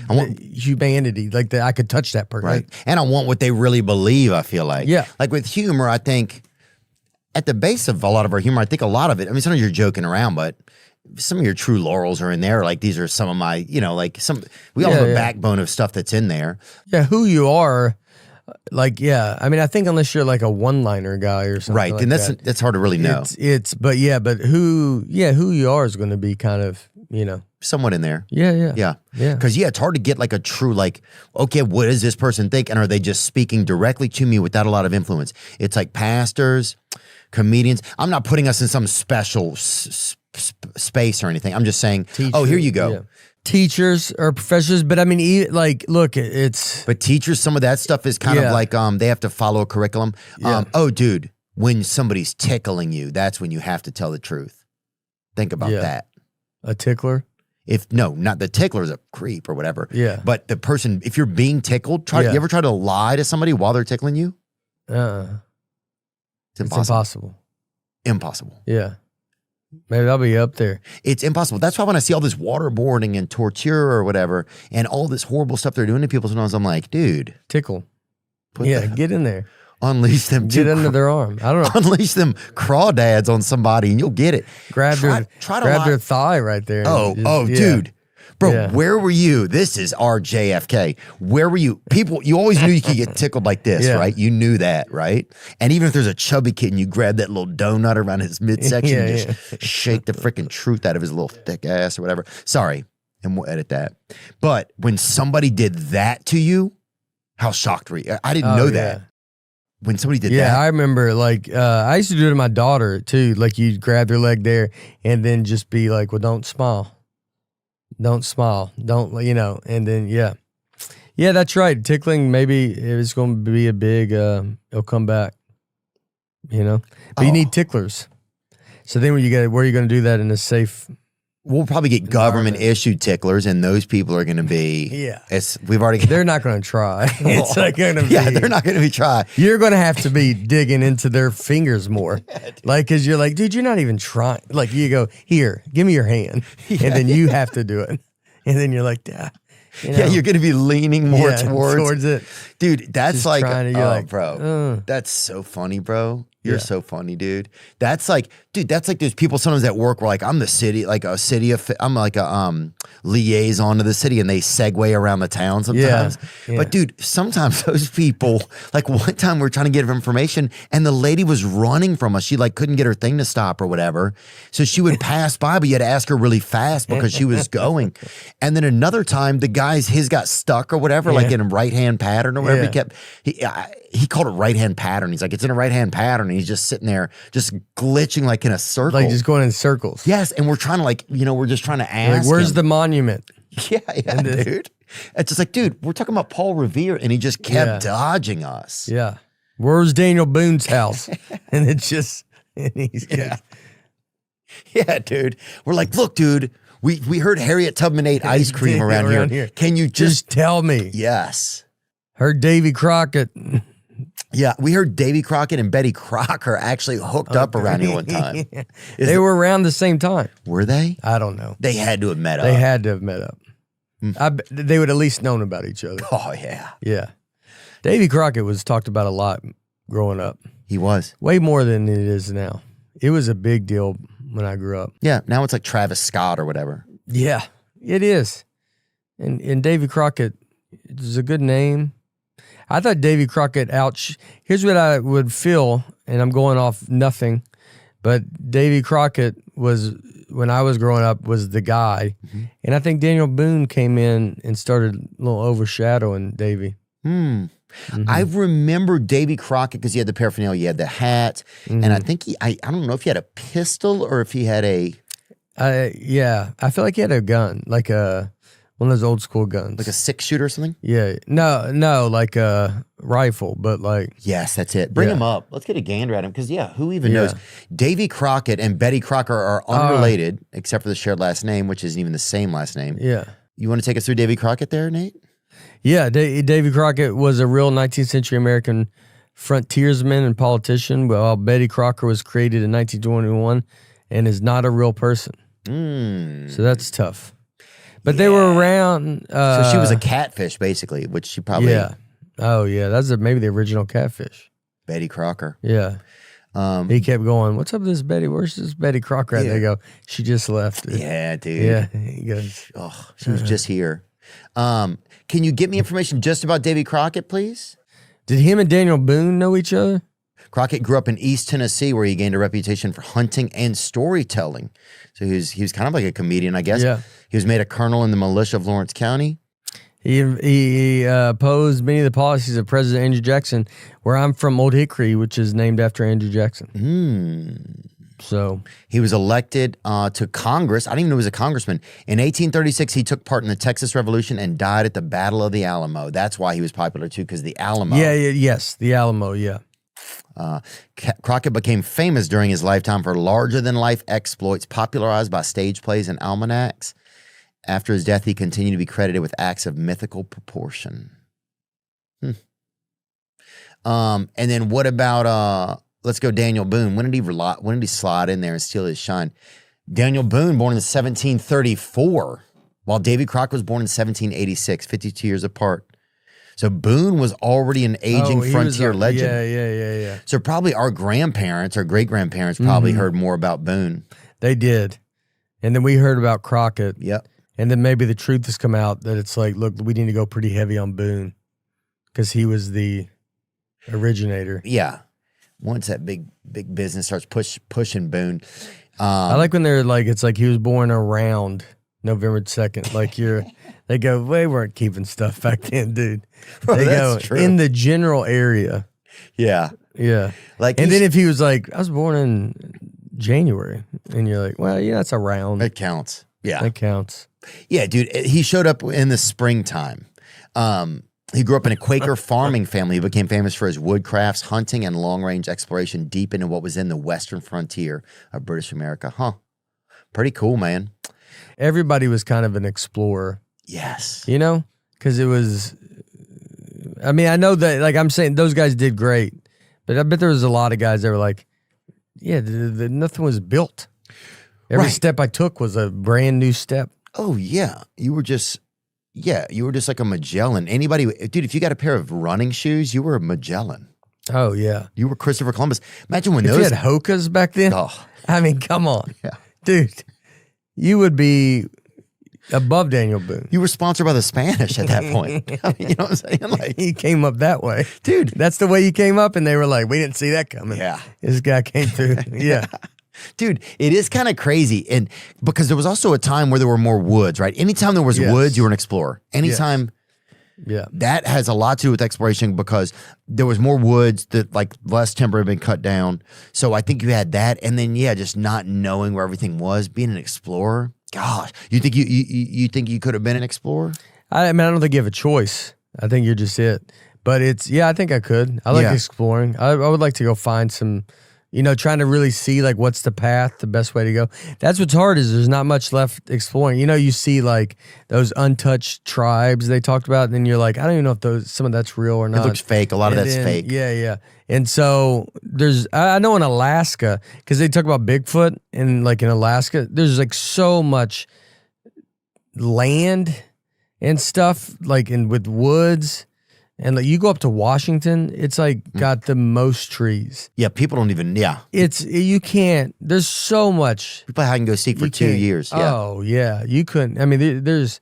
I want humanity, like that I could touch that person. right, and I want what they really believe. I feel like, Yeah. like with humor, I think at the base of a lot of our humor, I think a lot of it. I mean, sometimes you're joking around, but some of your true laurels are in there. Like these are some of my, like we all have a backbone of stuff that's in there. Yeah, who you are. Like, yeah, I mean, I think unless you're like a one-liner guy or something, Right, like then that, that's hard to really know. But who you are is going to be kind of, Somewhat in there. Yeah. Because it's hard to get like a true like, okay, what does this person think, and are they just speaking directly to me without a lot of influence? It's like pastors, comedians. I'm not putting us in some special space or anything. I'm just saying, here you go. Yeah. Teachers or professors, but I mean, look, it's... But teachers, some of that stuff is kind of like they have to follow a curriculum. Oh, dude, when somebody's tickling you, that's when you have to tell the truth. Think about that. A tickler? Not the tickler's a creep or whatever. Yeah. But the person, if you're being tickled, you ever try to lie to somebody while they're tickling you? It's impossible. Impossible. Yeah. Maybe I'll be up there. It's impossible. That's why when I see all this waterboarding and torture or whatever, and all this horrible stuff they're doing to people, sometimes I'm like, dude. Tickle. Get in there. Unleash them. Get under their arm. I don't know. Unleash them crawdads on somebody and you'll get it. Grab their thigh right there. Dude. Bro, where were you? This is our JFK. Where were you? People, you always knew you could get tickled like this, right? You knew that, right? And even if there's a chubby kid and you grab that little donut around his midsection and just shake the freaking truth out of his little thick ass or whatever. Sorry, and we'll edit that. But when somebody did that to you, how shocked were you? I didn't know that. When somebody did that. Yeah, I remember, I used to do it to my daughter, too. Like, you'd grab their leg there and then just be like, well, don't smile. Don't smile. Don't, and then, yeah, that's right. Tickling, maybe it's going to be a big, it'll come back, but you need ticklers. So then where are you going to do that in a safe? We'll probably get government issued ticklers, and those people are going to be. They're not going to try. It's not going to be. Yeah, they're not going to be trying. You're going to have to be digging into their fingers more, because you're like, dude, you're not even trying. Like you go, here, give me your hand, and then you have to do it, and then you're like, you're going to be leaning more towards it, dude. That's like, bro, that's so funny, bro. You're so funny, dude. That's like those people sometimes at work where I'm the city, I'm like a liaison to the city, and they segue around the town sometimes. Yeah. But dude, sometimes those people, like one time we were trying to get information and the lady was running from us. She couldn't get her thing to stop or whatever. So she would pass by, but you had to ask her really fast because she was going. And then another time his got stuck or whatever, like in a right-hand pattern or whatever. He called it right-hand pattern. He's like, it's in a right-hand pattern. And he's just sitting there, just glitching like in a circle. Like just going in circles. Yes. And we're trying to we're just trying to ask where's him. The monument? Yeah, dude. It's just like, dude, we're talking about Paul Revere, and he just kept dodging us. Yeah. Where's Daniel Boone's house? And it's just, and he's yeah, dude. We're like, look, dude, we heard Harriet Tubman ate ice cream around here. Can you just tell me? Yes. Heard Davy Crockett. Yeah, we heard Davy Crockett and Betty Crocker actually hooked up around here one time. They were around the same time. Were they? I don't know. They had to have met up. They had to have met up. They would at least known about each other. Oh, yeah. Yeah. Davy Crockett was talked about a lot growing up. He was. Way more than it is now. It was a big deal when I grew up. Yeah, now it's like Travis Scott or whatever. Yeah, it is. And Davy Crockett is a good name. I thought Davy Crockett here's what I would feel, and I'm going off nothing, but Davy Crockett was, when I was growing up, was the guy. Mm-hmm. And I think Daniel Boone came in and started a little overshadowing Davy. Mm-hmm. I remember Davy Crockett because he had the paraphernalia, he had the hat, and I think I don't know if he had a pistol or if he had a... yeah, I feel like he had a gun, like one of those old school guns. Like a 6-shooter or something? Yeah. No, like a rifle, but like... Yes, that's it. Bring him up. Let's get a gander at him because, who even knows? Davy Crockett and Betty Crocker are unrelated except for the shared last name, which isn't even the same last name. Yeah. You want to take us through Davy Crockett there, Nate? Yeah, Davy Crockett was a real 19th century American frontiersman and politician, while Betty Crocker was created in 1921 and is not a real person. So that's tough. But they were around. So she was a catfish, basically, which she probably. Yeah. Oh, yeah. That's maybe the original catfish. Betty Crocker. Yeah. He kept going, what's up with this Betty? Where's this Betty Crocker? They go, she just left. Yeah, dude. Yeah. He goes, oh, she was just here. Can you get me information just about Davy Crockett, please? Did him and Daniel Boone know each other? Crockett grew up in East Tennessee, where he gained a reputation for hunting and storytelling. So he was kind of like a comedian, I guess. Yeah. He was made a colonel in the militia of Lawrence County. He opposed many of the policies of President Andrew Jackson, where I'm from, Old Hickory, which is named after Andrew Jackson. So he was elected to Congress. I didn't even know he was a congressman. In 1836, he took part in the Texas Revolution and died at the Battle of the Alamo. That's why he was popular too, because the Alamo. Yes, the Alamo, yeah. Crockett became famous during his lifetime for larger-than-life exploits popularized by stage plays and almanacs. After his death, he continued to be credited with acts of mythical proportion. And then what about, let's go Daniel Boone. When did he slide in there and steal his shine? Daniel Boone, born in 1734, while Davy Crockett was born in 1786, 52 years apart. So Boone was already an aging frontier legend. Yeah. So probably our grandparents or great-grandparents probably heard more about Boone. They did. And then we heard about Crockett. Yep. And then maybe the truth has come out that it's like, look, we need to go pretty heavy on Boone because he was the originator. Yeah. Once that big business starts pushing Boone. I like when they're like, it's like he was born around November 2nd. Like they go, they weren't keeping stuff back then, dude. Bro, they go true. In the general area. Yeah. Yeah. Like, and then if he was like, I was born in January, and you're like, well, yeah, that's around. That counts. Yeah. That counts. Yeah, dude. He showed up in the springtime. He grew up in a Quaker farming family. He became famous for his woodcrafts, hunting, and long-range exploration deep into what was in the western frontier of British America. Huh. Pretty cool, man. Everybody was kind of an explorer. Yes. You know? Because it was, I mean, I know that, like I'm saying, those guys did great. But I bet there was a lot of guys that were like, yeah, nothing was built. Every step I took was a brand new step. Oh, yeah. You were just like a Magellan. Anybody, dude, if you got a pair of running shoes, you were a Magellan. Oh, yeah. You were Christopher Columbus. Imagine when if those. you had Hokas back then. Oh. I mean, come on. Yeah. Dude, you would be above Daniel Boone. You were sponsored by the Spanish at that point. I mean, you know what I'm saying? Like, he came up that way. Dude. That's the way you came up, and they were like, we didn't see that coming. Yeah. This guy came through. Yeah. Dude, it is kind of crazy. And because there was also a time where there were more woods, right? Anytime there was woods, you were an explorer. Anytime. Yeah. That has a lot to do with exploration because there was more woods that like less timber had been cut down. So I think you had that. And then, just not knowing where everything was, being an explorer. Gosh, you think you think you could have been an explorer? I mean, I don't think you have a choice. I think you're just it. But I think I could. I like exploring. I would like to go find some, trying to really see like what's the path, the best way to go. That's what's hard is there's not much left exploring. You see like those untouched tribes they talked about, and then you're like, I don't even know if some of that's real or not. It looks fake. A lot of that's fake. Yeah. And so I know in Alaska, because they talk about Bigfoot, and like in Alaska, there's like so much land and stuff, like with woods. And like you go up to Washington, it's like got the most trees. Yeah, people don't even. Yeah, you can't. There's so much. People had to go seek for 2 years. Yeah. Oh yeah, you couldn't. I mean, if